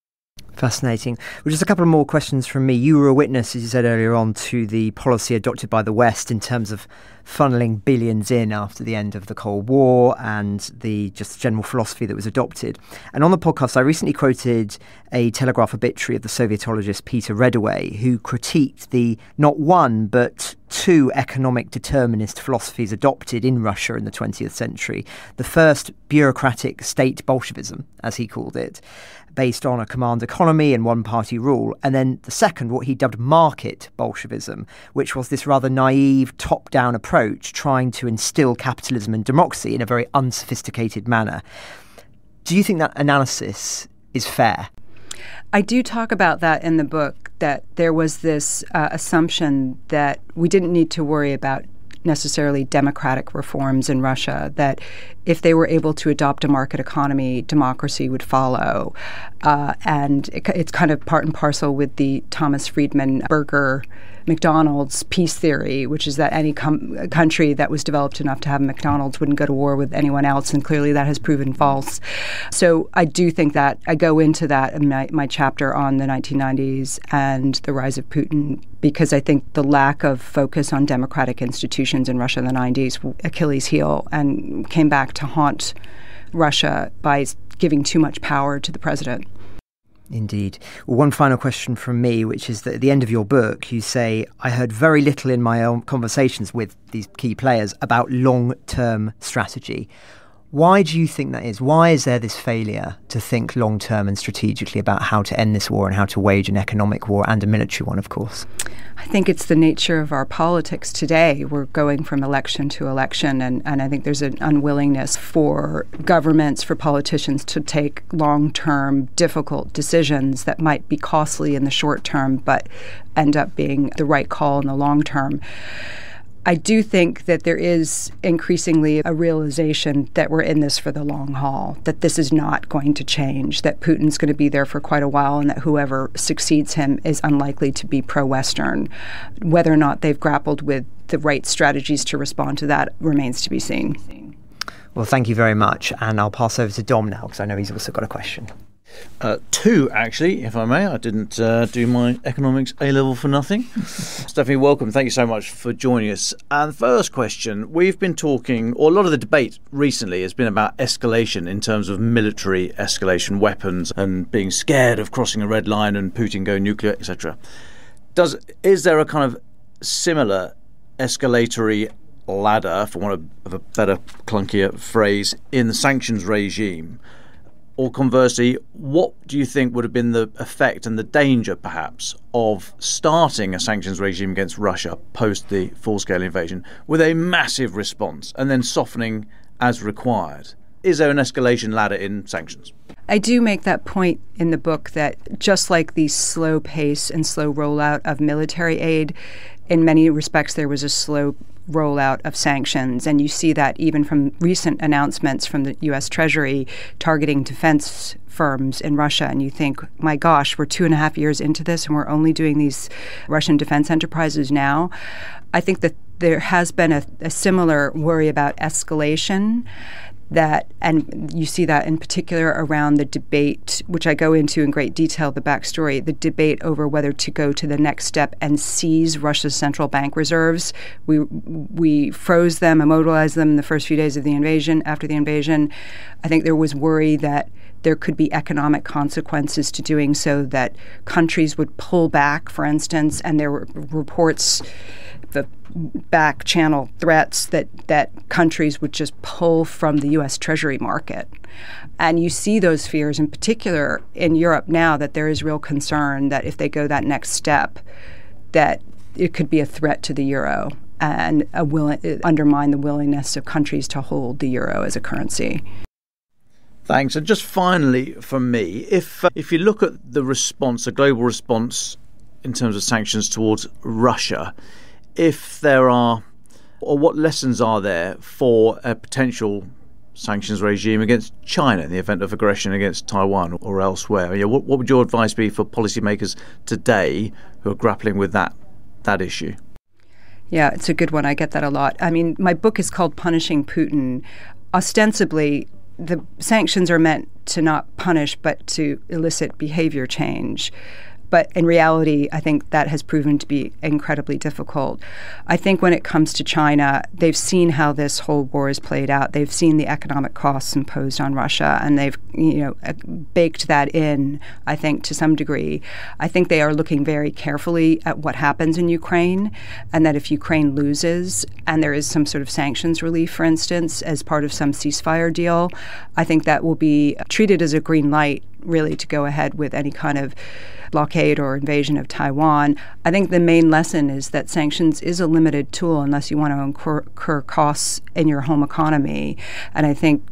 Fascinating. Well, just a couple of more questions from me. You were a witness, as you said earlier on, to the policy adopted by the West in terms of funneling billions in after the end of the Cold War and the just general philosophy that was adopted. And on the podcast, I recently quoted a Telegraph obituary of the Sovietologist Peter Redaway, who critiqued the not one but two economic determinist philosophies adopted in Russia in the 20th century. The first, bureaucratic state Bolshevism, as he called it, based on a command economy and one-party rule. And then the second, what he dubbed market Bolshevism, which was this rather naive top-down approach trying to instill capitalism and democracy in a very unsophisticated manner. Do you think that analysis is fair? I do talk about that in the book, that there was this assumption that we didn't need to worry about necessarily democratic reforms in Russia, that if they were able to adopt a market economy, democracy would follow. And it's kind of part and parcel with the Thomas Friedman Burger McDonald's peace theory, which is that any country that was developed enough to have McDonald's wouldn't go to war with anyone else, and clearly that has proven false. So I do think that I go into that in my chapter on the 1990s and the rise of Putin, because I think the lack of focus on democratic institutions in Russia in the 90s, Achilles' heel, and came back to haunt Russia by giving too much power to the president. Indeed. Well, one final question from me, which is that at the end of your book, you say, I heard very little in my own conversations with these key players about long-term strategy. Why do you think that is? Why is there this failure to think long-term and strategically about how to end this war and how to wage an economic war and a military one, of course? I think it's the nature of our politics today. We're going from election to election, and I think there's an unwillingness for governments, for politicians to take long-term, difficult decisions that might be costly in the short term, but end up being the right call in the long term. I do think that there is increasingly a realization that we're in this for the long haul, that this is not going to change, that Putin's going to be there for quite a while, and that whoever succeeds him is unlikely to be pro-Western. Whether or not they've grappled with the right strategies to respond to that remains to be seen. Well, thank you very much. And I'll pass over to Dom now, because I know he's also got a question. Two, actually, if I may. I didn't do my economics A-level for nothing. Stephanie, welcome. Thank you so much for joining us. And first question, we've been talking, or a lot of the debate recently has been about escalation in terms of military escalation, weapons, and being scared of crossing a red line and Putin going nuclear, etc. Is there a kind of similar escalatory ladder, for want of a better, clunkier phrase, in the sanctions regime? Or conversely, what do you think would have been the effect and the danger, perhaps, of starting a sanctions regime against Russia post the full-scale invasion with a massive response and then softening as required? Is there an escalation ladder in sanctions? I do make that point in the book that just like the slow pace and slow rollout of military aid, in many respects there was a slow rollout of sanctions. And you see that even from recent announcements from the U.S. Treasury targeting defense firms in Russia. And you think, my gosh, we're 2.5 years into this and we're only doing these Russian defense enterprises now. I think that there has been a similar worry about escalation. And you see that in particular around the debate, which I go into in great detail, the backstory, the debate over whether to go to the next step and seize Russia's central bank reserves. We froze them, immobilized them in the first few days of the invasion. After the invasion, I think there was worry that there could be economic consequences to doing so, that countries would pull back, for instance, and there were reports, the back channel threats that countries would just pull from the U.S. Treasury market. And you see those fears in particular in Europe now, that there is real concern that if they go that next step, that it could be a threat to the euro and undermine the willingness of countries to hold the euro as a currency. Thanks. And just finally from me, if you look at the response, the global response in terms of sanctions towards Russia, if there are, or what lessons are there for a potential sanctions regime against China in the event of aggression against Taiwan or elsewhere? What would your advice be for policymakers today who are grappling with that issue? Yeah, it's a good one. I get that a lot. I mean, my book is called Punishing Putin. Ostensibly, the sanctions are meant to not punish, but to elicit behavior change. But in reality, I think that has proven to be incredibly difficult. I think when it comes to China, they've seen how this whole war is played out. They've seen the economic costs imposed on Russia, and they've baked that in, I think, to some degree. I think they are looking very carefully at what happens in Ukraine, and that if Ukraine loses and there is some sort of sanctions relief, for instance, as part of some ceasefire deal, I think that will be treated as a green light, really, to go ahead with any kind of blockade or invasion of Taiwan. I think the main lesson is that sanctions is a limited tool unless you want to incur costs in your home economy. And I think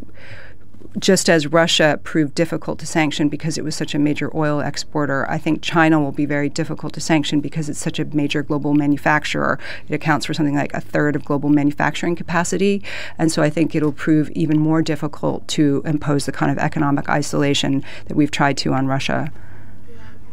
just as Russia proved difficult to sanction because it was such a major oil exporter, I think China will be very difficult to sanction because it's such a major global manufacturer. It accounts for something like a third of global manufacturing capacity. And so I think it'll prove even more difficult to impose the kind of economic isolation that we've tried to on Russia.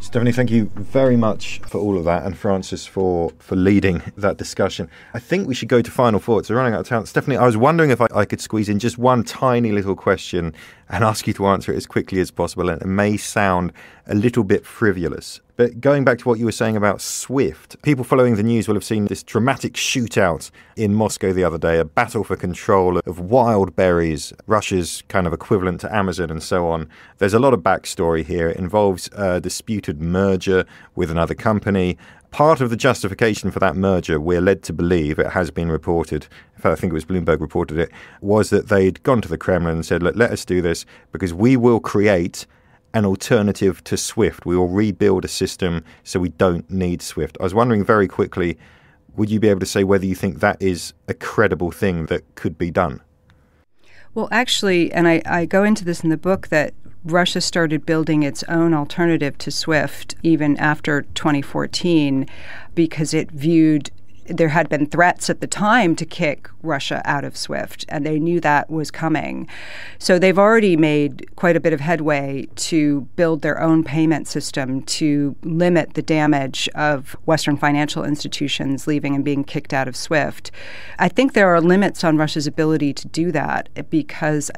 Stephanie, thank you very much for all of that, and Francis for leading that discussion. I think we should go to final thoughts. We're running out of time. Stephanie, I was wondering if I could squeeze in just one tiny little question and ask you to answer it as quickly as possible. And it may sound a little bit frivolous, but going back to what you were saying about SWIFT, people following the news will have seen this dramatic shootout in Moscow the other day, a battle for control of wild berries, Russia's kind of equivalent to Amazon and so on. There's a lot of backstory here. It involves a disputed merger with another company. Part of the justification for that merger, we're led to believe, it has been reported, in fact I think it was Bloomberg reported it, was that they'd gone to the Kremlin and said, look, let us do this because we will create an alternative to SWIFT. We will rebuild a system so we don't need SWIFT. I was wondering very quickly, would you be able to say whether you think that is a credible thing that could be done? Well, actually, and I go into this in the book, that Russia started building its own alternative to SWIFT even after 2014 because it viewed there had been threats at the time to kick Russia out of SWIFT, and they knew that was coming. So they've already made quite a bit of headway to build their own payment system to limit the damage of Western financial institutions leaving and being kicked out of SWIFT. I think there are limits on Russia's ability to do that because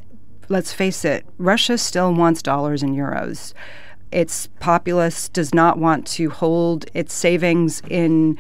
let's face it, Russia still wants dollars and euros. Its populace does not want to hold its savings in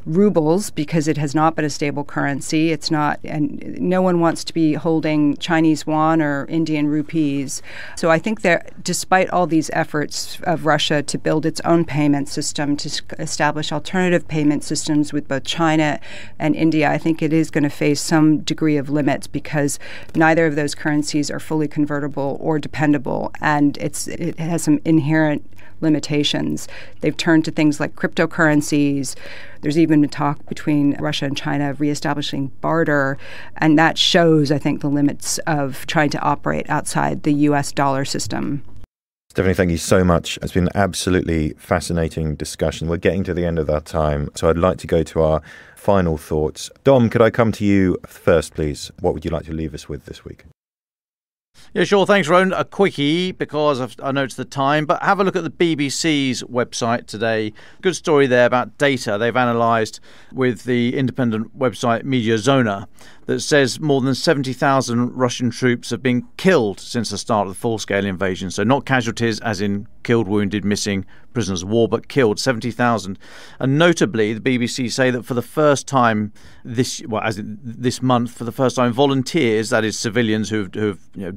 rubles because it has not been a stable currency. It's not, and no one wants to be holding Chinese yuan or Indian rupees. So I think that despite all these efforts of Russia to build its own payment system, to establish alternative payment systems with both China and India, I think it is going to face some degree of limits because neither of those currencies are fully convertible or dependable, and it has some inherent limitations. They've turned to things like cryptocurrencies. There's even been talk between Russia and China of reestablishing barter, and that shows, I think, the limits of trying to operate outside the U.S. dollar system. Stephanie, thank you so much. It's been an absolutely fascinating discussion. We're getting to the end of our time, so I'd like to go to our final thoughts. Dom, could I come to you first, please? What would you like to leave us with this week? Yeah, sure. Thanks, Roland. A quickie, because I know it's the time, but have a look at the BBC's website today. Good story there about data they've analysed with the independent website Mediazona that says more than 70,000 Russian troops have been killed since the start of the full-scale invasion. So not casualties as in killed, wounded, missing, prisoners of war, but killed, 70,000. And notably, the BBC say that for the first time this month, for the first time, volunteers, that is civilians who've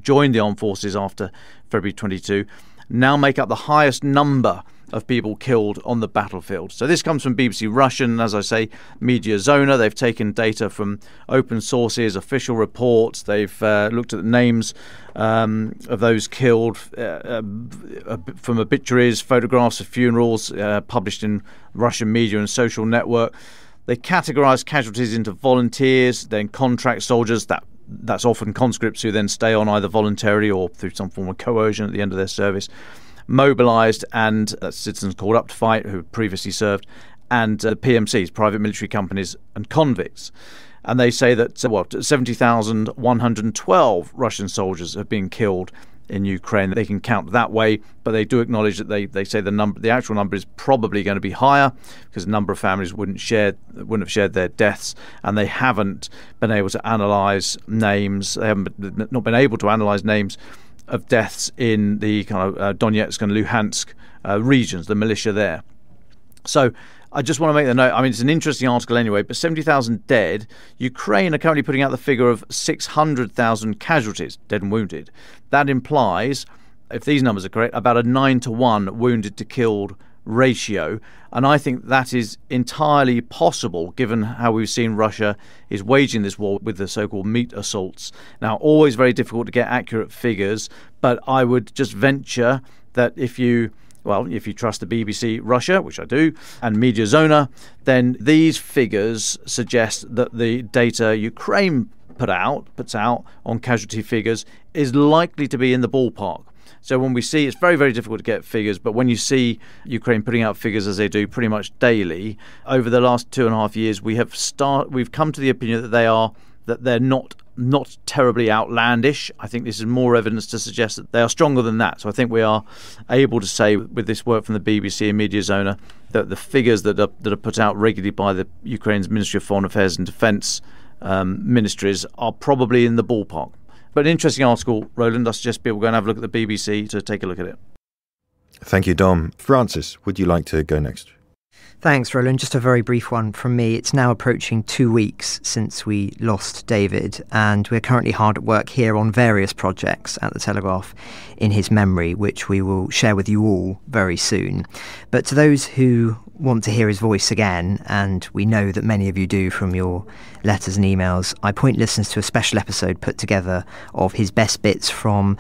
joined the armed forces after February 22, now make up the highest number of people killed on the battlefield. So this comes from BBC Russian, as I say, Mediazona. They've taken data from open sources, official reports. They've looked at the names of those killed from obituaries, photographs of funerals published in Russian media and social network. They categorise casualties into volunteers, then contract soldiers. That's often conscripts who then stay on either voluntarily or through some form of coercion at the end of their service. Mobilised, and that's citizens called up to fight who previously served, and PMCs, private military companies, and convicts. And they say that 70,112 Russian soldiers have been killed in Ukraine. They can count that way, but they do acknowledge that they say the actual number is probably going to be higher because a number of families wouldn't have shared their deaths, and they haven't been able to analyse names. They haven't not been able to analyse names of deaths in the kind of Donetsk and Luhansk regions, the militia there. So I just want to make the note, I mean, it's an interesting article anyway, but 70,000 dead. Ukraine are currently putting out the figure of 600,000 casualties, dead and wounded. That implies, if these numbers are correct, about a 9-to-1 wounded to killed ratio. And I think that is entirely possible given how we've seen Russia is waging this war with the so-called meat assaults. Now, always very difficult to get accurate figures, but I would just venture that if you trust the BBC Russia, which I do, and Mediazona, then these figures suggest that the data Ukraine puts out on casualty figures is likely to be in the ballpark. So when we see, it's very, very difficult to get figures, but when you see Ukraine putting out figures as they do pretty much daily, over the last 2.5 years, we've come to the opinion that they're not terribly outlandish. I think this is more evidence to suggest that they are stronger than that. So I think we are able to say with this work from the BBC and Mediazona that the figures that are put out regularly by the Ukraine's Ministry of Foreign Affairs and Defence ministries are probably in the ballpark. But an interesting article, Roland. I suggest people go and have a look at the BBC to take a look at it. Thank you, Dom. Francis, would you like to go next? Thanks, Roland. Just a very brief one from me. It's now approaching 2 weeks since we lost David, and we're currently hard at work here on various projects at The Telegraph in his memory, which we will share with you all very soon. But to those who want to hear his voice again, and we know that many of you do from your letters and emails, I point listeners to a special episode put together of his best bits from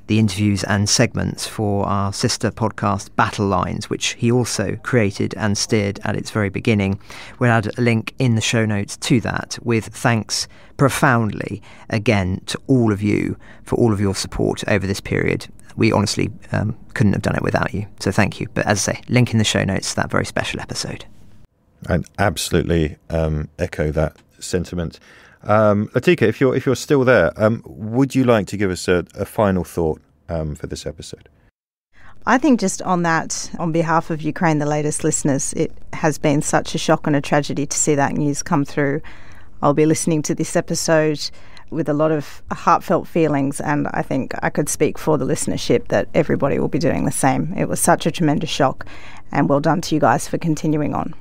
the interviews and segments for our sister podcast Battle Lines, which he also created and steered at its very beginning. We'll add a link in the show notes to that, with thanks profoundly again to all of you for all of your support over this period. We honestly couldn't have done it without you, so thank you. But as I say, link in the show notes to that very special episode. I absolutely echo that sentiment. Latika, if you're still there, would you like to give us a final thought for this episode? I think just on that, on behalf of Ukraine, the latest listeners, it has been such a shock and a tragedy to see that news come through. I'll be listening to this episode with a lot of heartfelt feelings, and I think I could speak for the listenership that everybody will be doing the same. It was such a tremendous shock, and well done to you guys for continuing on.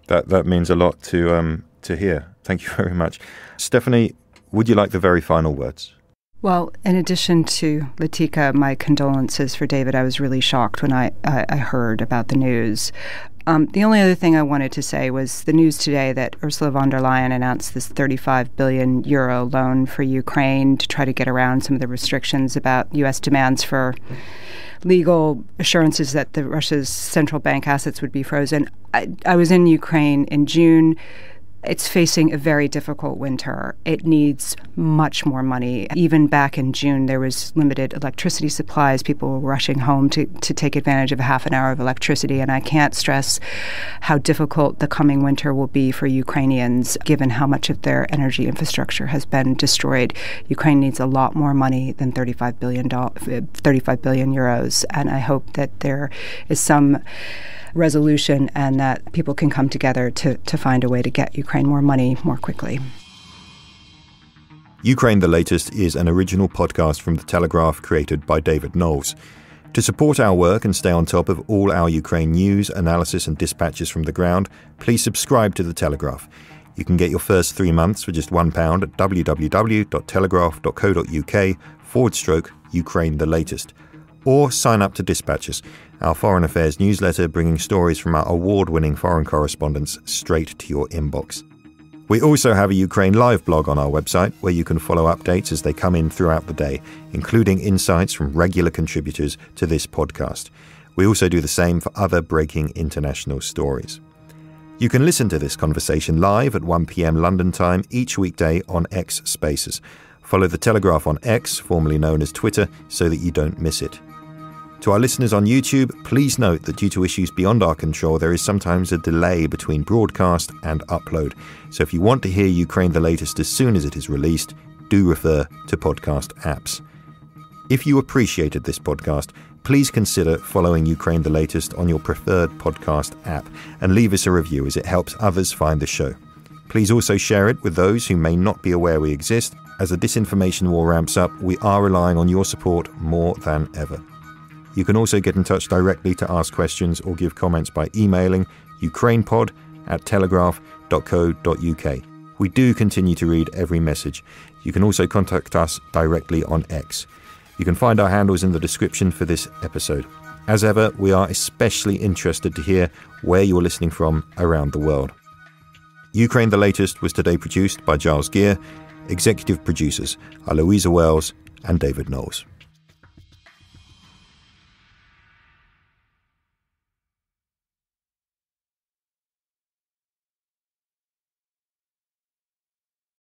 That means a lot to hear. Thank you very much. Stephanie, would you like the very final words? Well, in addition to Latika, my condolences for David. I was really shocked when I heard about the news. The only other thing I wanted to say was the news today that Ursula von der Leyen announced this 35 billion euro loan for Ukraine to try to get around some of the restrictions about U.S. demands for legal assurances that Russia's central bank assets would be frozen. I was in Ukraine in June. It's facing a very difficult winter. It needs much more money. Even back in June, there was limited electricity supplies. People were rushing home to take advantage of a half an hour of electricity. And I can't stress how difficult the coming winter will be for Ukrainians, given how much of their energy infrastructure has been destroyed. Ukraine needs a lot more money than 35 billion euros. And I hope that there is some resolution and that people can come together to find a way to get Ukraine more money more quickly. Ukraine the Latest is an original podcast from The Telegraph created by David Knowles. To support our work and stay on top of all our Ukraine news, analysis and dispatches from the ground, please subscribe to The Telegraph. You can get your first 3 months for just £1 at www.telegraph.co.uk/Ukraine the Latest. Or sign up to Dispatches, our foreign affairs newsletter bringing stories from our award-winning foreign correspondents straight to your inbox. We also have a Ukraine Live blog on our website where you can follow updates as they come in throughout the day, including insights from regular contributors to this podcast. We also do the same for other breaking international stories. You can listen to this conversation live at 1 p.m. London time each weekday on X Spaces. Follow The Telegraph on X, formerly known as Twitter, so that you don't miss it. To our listeners on YouTube, please note that due to issues beyond our control, there is sometimes a delay between broadcast and upload. So if you want to hear Ukraine the Latest as soon as it is released, do refer to podcast apps. If you appreciated this podcast, please consider following Ukraine the Latest on your preferred podcast app and leave us a review as it helps others find the show. Please also share it with those who may not be aware we exist. As the disinformation war ramps up, we are relying on your support more than ever. You can also get in touch directly to ask questions or give comments by emailing ukrainepod@telegraph.co.uk. We do continue to read every message. You can also contact us directly on X. You can find our handles in the description for this episode. As ever, we are especially interested to hear where you're listening from around the world. Ukraine the Latest was today produced by Giles Gear. Executive producers are Louisa Wells and David Knowles.